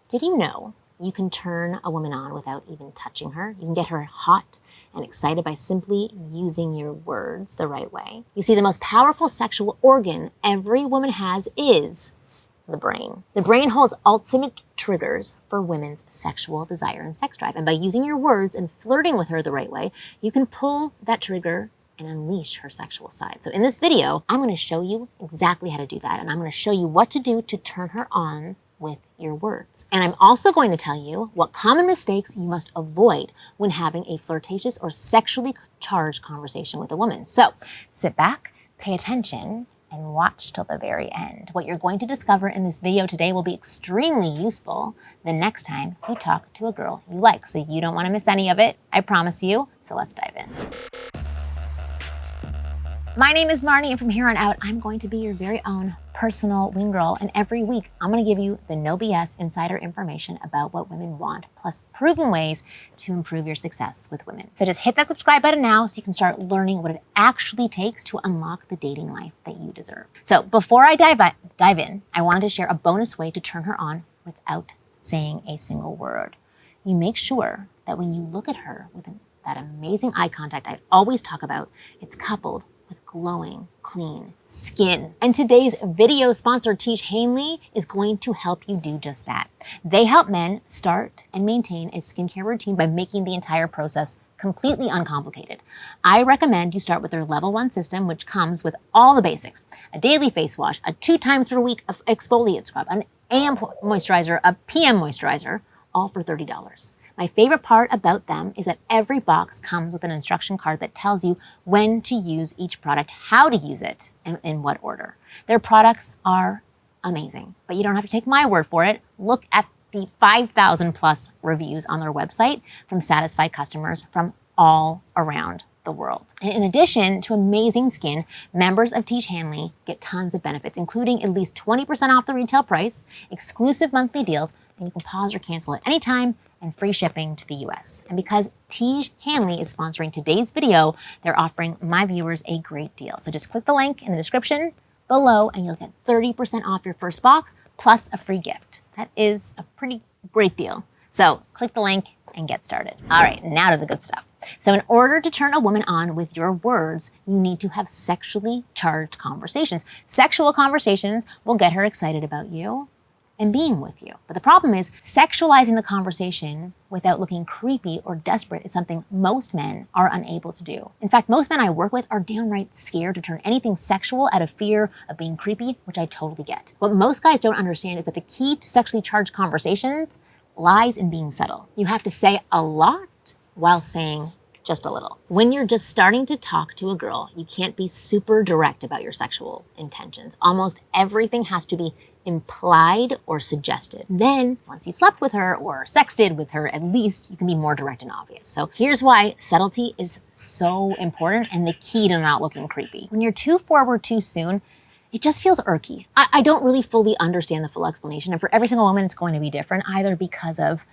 Did you know you can turn a woman on without even touching her? You can get her hot and excited by simply using your words the right way. You see, the most powerful sexual organ every woman has is the brain. The brain holds ultimate triggers for women's sexual desire and sex drive. And by using your words and flirting with her the right way, you can pull that trigger and unleash her sexual side. So in this video, I'm going to show you exactly how to do that. And I'm going to show you what to do to turn her on with your words. And I'm also going to tell you what common mistakes you must avoid when having a flirtatious or sexually charged conversation with a woman. So sit back, pay attention, and watch till the very end. What you're going to discover in this video today will be extremely useful the next time you talk to a girl you like. So you don't want to miss any of it, I promise you. So let's dive in. My name is Marni, and from here on out, I'm going to be your very own personal wing girl. And every week, I'm going to give you the no BS insider information about what women want, plus proven ways to improve your success with women. So just hit that subscribe button now so you can start learning what it actually takes to unlock the dating life that you deserve. So before I dive in, I wanted to share a bonus way to turn her on without saying a single word. You make sure that when you look at her with that amazing eye contact I always talk about, it's coupled with glowing, clean skin. And today's video sponsor, Tiege Hanley, is going to help you do just that. They help men start and maintain a skincare routine by making the entire process completely uncomplicated. I recommend you start with their level 1 system, which comes with all the basics: a daily face wash, a 2 times per week of exfoliate scrub, an AM moisturizer, a PM moisturizer, all for $30. My favorite part about them is that every box comes with an instruction card that tells you when to use each product, how to use it, and in what order. Their products are amazing, but you don't have to take my word for it. Look at the 5,000 plus reviews on their website from satisfied customers from all around the world. And in addition to amazing skin, members of Tiege Hanley get tons of benefits, including at least 20% off the retail price, exclusive monthly deals, and you can pause or cancel at any time, and free shipping to the US. And because Tiege Hanley is sponsoring today's video, they're offering my viewers a great deal. So just click the link in the description below and you'll get 30% off your first box plus a free gift. That is a pretty great deal. So click the link and get started. All right, now to the good stuff. So in order to turn a woman on with your words, you need to have sexually charged conversations. Sexual conversations will get her excited about you and being with you. But the problem is sexualizing the conversation without looking creepy or desperate is something most men are unable to do. In fact, most men I work with are downright scared to turn anything sexual out of fear of being creepy, which I totally get. What most guys don't understand is that the key to sexually charged conversations lies in being subtle. You have to say a lot while saying just a little. When you're just starting to talk to a girl, you can't be super direct about your sexual intentions. Almost everything has to be implied or suggested. Then, once you've slept with her or sexted with her, at least you can be more direct and obvious. So here's why subtlety is so important and the key to not looking creepy. When you're too forward too soon, it just feels irky. I don't really fully understand the full explanation, and for every single woman it's going to be different, either because of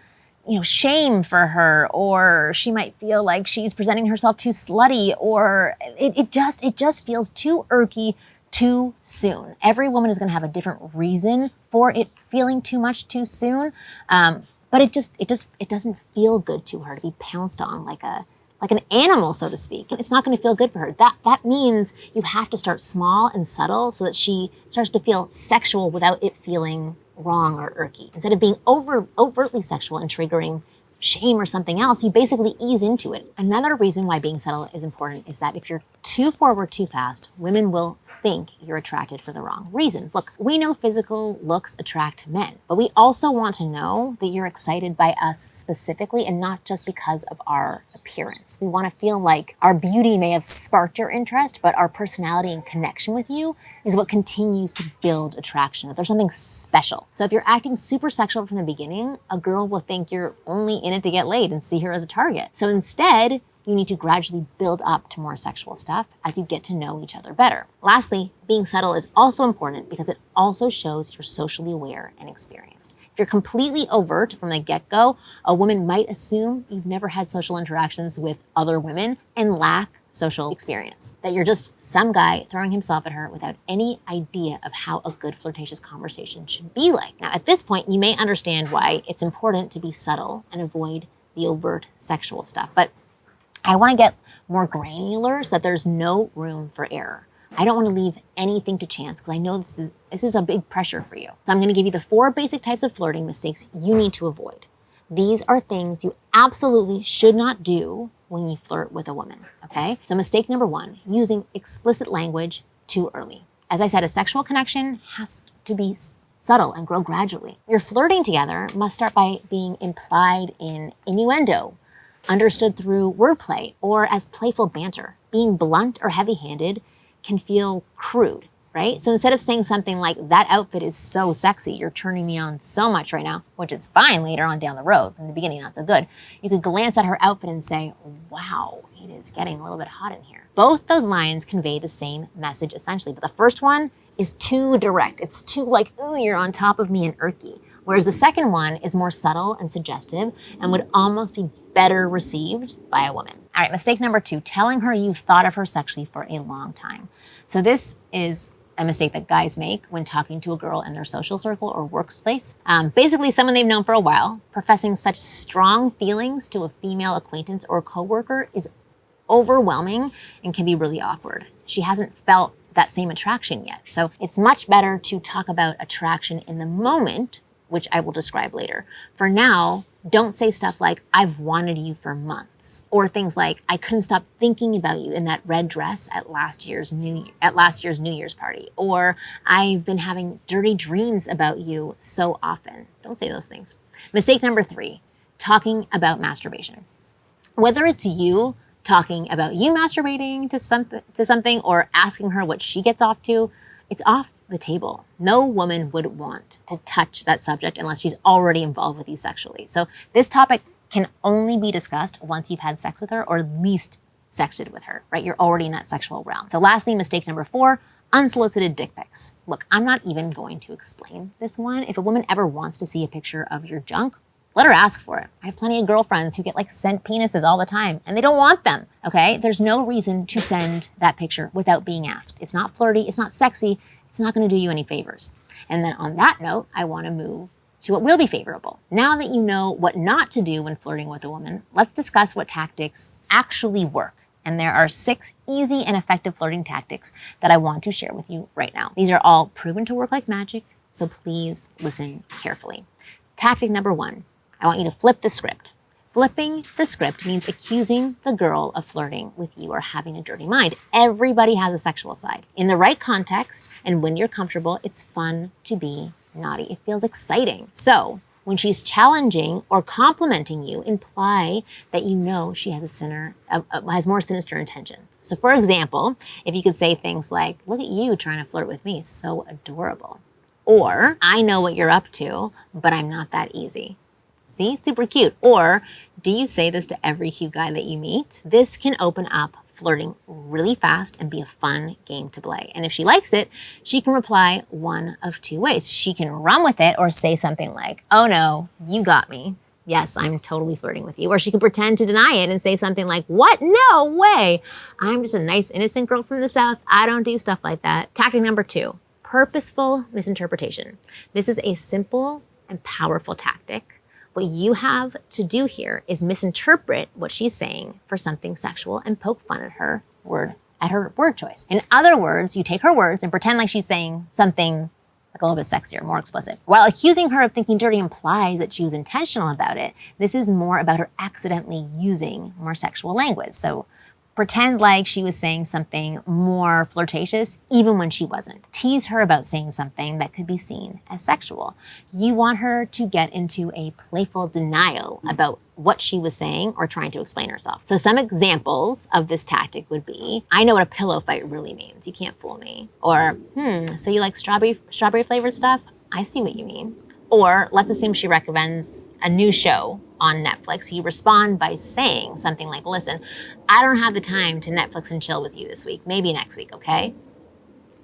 shame for her, or she might feel like she's presenting herself too slutty, or it just feels too irky too soon. Every woman is going to have a different reason for it feeling too much too soon, but it doesn't feel good to her to be pounced on like an animal, so to speak. It's not going to feel good for her. That means you have to start small and subtle so that she starts to feel sexual without it feeling wrong or irky. Instead of being overtly sexual and triggering shame or something else, you basically ease into it. Another reason why being subtle is important is that if you're too forward too fast, women will think you're attracted for the wrong reasons. Look, we know physical looks attract men, but we also want to know that you're excited by us specifically and not just because of our appearance. We want to feel like our beauty may have sparked your interest, but our personality and connection with you is what continues to build attraction, that there's something special. So if you're acting super sexual from the beginning, a girl will think you're only in it to get laid and see her as a target. So instead, you need to gradually build up to more sexual stuff as you get to know each other better. Lastly, being subtle is also important because it also shows you're socially aware and experienced. If you're completely overt from the get-go, a woman might assume you've never had social interactions with other women and lack social experience. That you're just some guy throwing himself at her without any idea of how a good flirtatious conversation should be like. Now, at this point, you may understand why it's important to be subtle and avoid the overt sexual stuff. But I want to get more granular so that there's no room for error. I don't want to leave anything to chance because I know this is a big pressure for you. So I'm going to give you the 4 basic types of flirting mistakes you need to avoid. These are things you absolutely should not do when you flirt with a woman, okay? So mistake number 1, using explicit language too early. As I said, a sexual connection has to be subtle and grow gradually. Your flirting together must start by being implied in innuendo, understood through wordplay or as playful banter. Being blunt or heavy-handed can feel crude, right? So instead of saying something like, that outfit is so sexy, you're turning me on so much right now, which is fine later on down the road, in the beginning not so good, you could glance at her outfit and say, wow, it is getting a little bit hot in here. Both those lines convey the same message essentially, but the first one is too direct. It's too like, ooh, you're on top of me and irky. Whereas the second one is more subtle and suggestive and would almost be better received by a woman. All right, mistake number 2, telling her you've thought of her sexually for a long time. So this is a mistake that guys make when talking to a girl in their social circle or workplace. Basically, someone they've known for a while, professing such strong feelings to a female acquaintance or coworker is overwhelming and can be really awkward. She hasn't felt that same attraction yet. So it's much better to talk about attraction in the moment, which I will describe later. For now, don't say stuff like, I've wanted you for months, or things like, I couldn't stop thinking about you in that red dress at last year's New Year's party, or I've been having dirty dreams about you so often. Don't say those things. Mistake number 3, talking about masturbation. Whether it's you talking about you masturbating to something or asking her what she gets off to, it's off the table. No woman would want to touch that subject unless she's already involved with you sexually. So this topic can only be discussed once you've had sex with her or at least sexted with her, right? You're already in that sexual realm. So lastly, mistake number 4, unsolicited dick pics. Look, I'm not even going to explain this one. If a woman ever wants to see a picture of your junk, let her ask for it. I have plenty of girlfriends who get like sent penises all the time and they don't want them, okay? There's no reason to send that picture without being asked. It's not flirty, it's not sexy, it's not gonna do you any favors. And then on that note, I wanna move to what will be favorable. Now that you know what not to do when flirting with a woman, let's discuss what tactics actually work. And there are 6 easy and effective flirting tactics that I want to share with you right now. These are all proven to work like magic, so please listen carefully. Tactic number 1, I want you to flip the script. Flipping the script means accusing the girl of flirting with you or having a dirty mind. Everybody has a sexual side. In the right context and when you're comfortable, it's fun to be naughty. It feels exciting. So when she's challenging or complimenting you, imply that you know she has has more sinister intentions. So for example, if you could say things like, look at you trying to flirt with me, so adorable. Or, I know what you're up to, but I'm not that easy. See, super cute. Or, do you say this to every cute guy that you meet? This can open up flirting really fast and be a fun game to play. And if she likes it, she can reply one of 2 ways. She can run with it or say something like, oh no, you got me. Yes, I'm totally flirting with you. Or she can pretend to deny it and say something like, what? No way. I'm just a nice, innocent girl from the South. I don't do stuff like that. Tactic number 2, purposeful misinterpretation. This is a simple and powerful tactic. What you have to do here is misinterpret what she's saying for something sexual and poke fun at her word choice. In other words, you take her words and pretend like she's saying something like a little bit sexier, more explicit. While accusing her of thinking dirty implies that she was intentional about it, this is more about her accidentally using more sexual language. So pretend like she was saying something more flirtatious even when she wasn't. Tease her about saying something that could be seen as sexual. You want her to get into a playful denial about what she was saying or trying to explain herself. So some examples of this tactic would be, I know what a pillow fight really means. You can't fool me. Or, so you like strawberry flavored stuff? I see what you mean. Or let's assume she recommends a new show on Netflix. You respond by saying something like, listen, I don't have the time to Netflix and chill with you this week. Maybe next week, okay?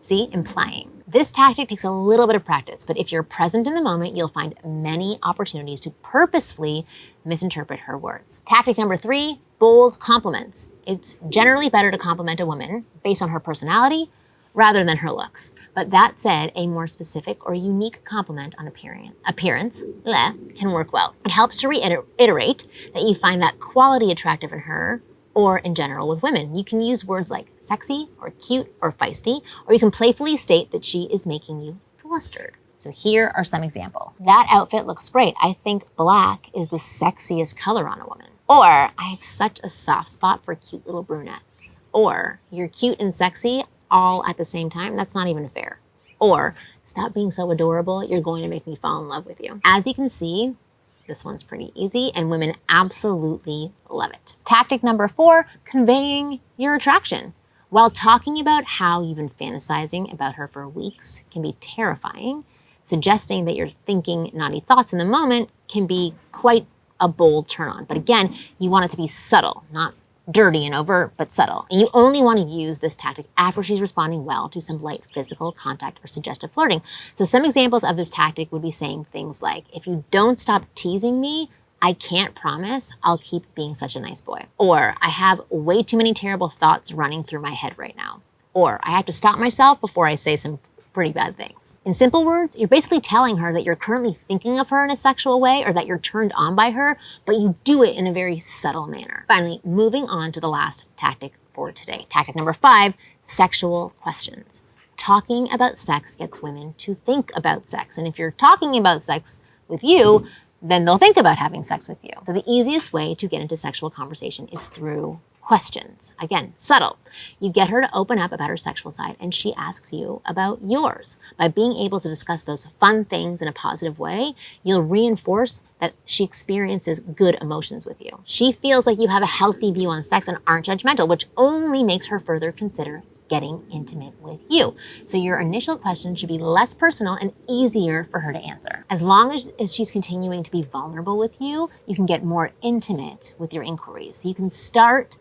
See, implying. This tactic takes a little bit of practice, but if you're present in the moment, you'll find many opportunities to purposefully misinterpret her words. Tactic number 3, bold compliments. It's generally better to compliment a woman based on her personality rather than her looks. But that said, a more specific or unique compliment on appearance can work well. It helps to reiterate that you find that quality attractive in her or in general with women. You can use words like sexy or cute or feisty, or you can playfully state that she is making you flustered. So here are some examples. That outfit looks great. I think black is the sexiest color on a woman. Or I have such a soft spot for cute little brunettes. Or you're cute and sexy all at the same time. That's not even fair. Or stop being so adorable. You're going to make me fall in love with you. As you can see, this one's pretty easy and women absolutely love it. Tactic number 4, conveying your attraction. While talking about how you've been fantasizing about her for weeks can be terrifying, suggesting that you're thinking naughty thoughts in the moment can be quite a bold turn on. But again, you want it to be subtle, not dirty and overt, but subtle. And you only want to use this tactic after she's responding well to some light physical contact or suggestive flirting. So some examples of this tactic would be saying things like, if you don't stop teasing me, I can't promise I'll keep being such a nice boy. Or I have way too many terrible thoughts running through my head right now. Or I have to stop myself before I say some pretty bad things. In simple words, you're basically telling her that you're currently thinking of her in a sexual way or that you're turned on by her, but you do it in a very subtle manner. Finally, moving on to the last tactic for today. Tactic number 5, sexual questions. Talking about sex gets women to think about sex. And if you're talking about sex with you, then they'll think about having sex with you. So the easiest way to get into sexual conversation is through questions. Again, subtle. You get her to open up about her sexual side and she asks you about yours. By being able to discuss those fun things in a positive way, you'll reinforce that she experiences good emotions with you. She feels like you have a healthy view on sex and aren't judgmental, which only makes her further consider getting intimate with you. So your initial question should be less personal and easier for her to answer. As long as she's continuing to be vulnerable with you, you can get more intimate with your inquiries. You can start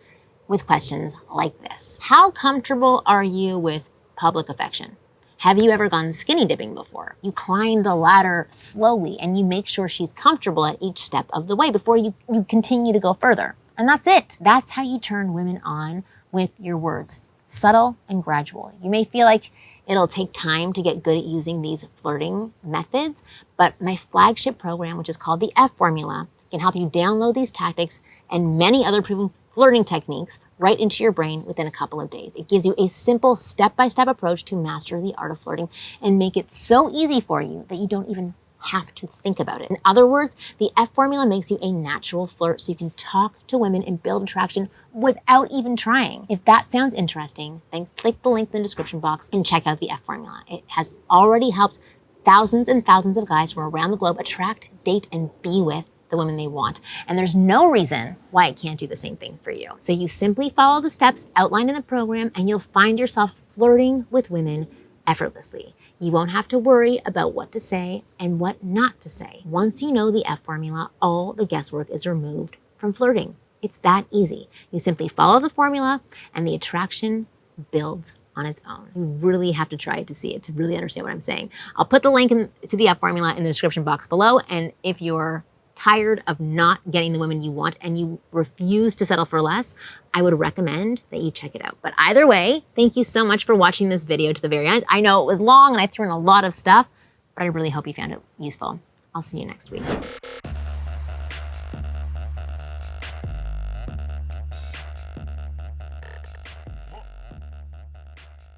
with questions like this. How comfortable are you with public affection? Have you ever gone skinny dipping before? You climb the ladder slowly and you make sure she's comfortable at each step of the way before you continue to go further. And that's it. That's how you turn women on with your words. Subtle and gradual. You may feel like it'll take time to get good at using these flirting methods, but my flagship program, which is called the F Formula, can help you download these tactics and many other proven flirting techniques right into your brain within a couple of days. It gives you a simple step-by-step approach to master the art of flirting and make it so easy for you that you don't even have to think about it. In other words, the F Formula makes you a natural flirt so you can talk to women and build attraction without even trying. If that sounds interesting, then click the link in the description box and check out the F Formula. It has already helped thousands and thousands of guys from around the globe attract, date, and be with the women they want. And there's no reason why it can't do the same thing for you. So you simply follow the steps outlined in the program and you'll find yourself flirting with women effortlessly. You won't have to worry about what to say and what not to say. Once you know the F Formula, all the guesswork is removed from flirting. It's that easy. You simply follow the formula and the attraction builds on its own. You really have to try it to see it, to really understand what I'm saying. I'll put the link to the F Formula in the description box below. And if you're tired of not getting the women you want and you refuse to settle for less, I would recommend that you check it out. But either way, thank you so much for watching this video to the very end. I know it was long and I threw in a lot of stuff, but I really hope you found it useful. I'll see you next week.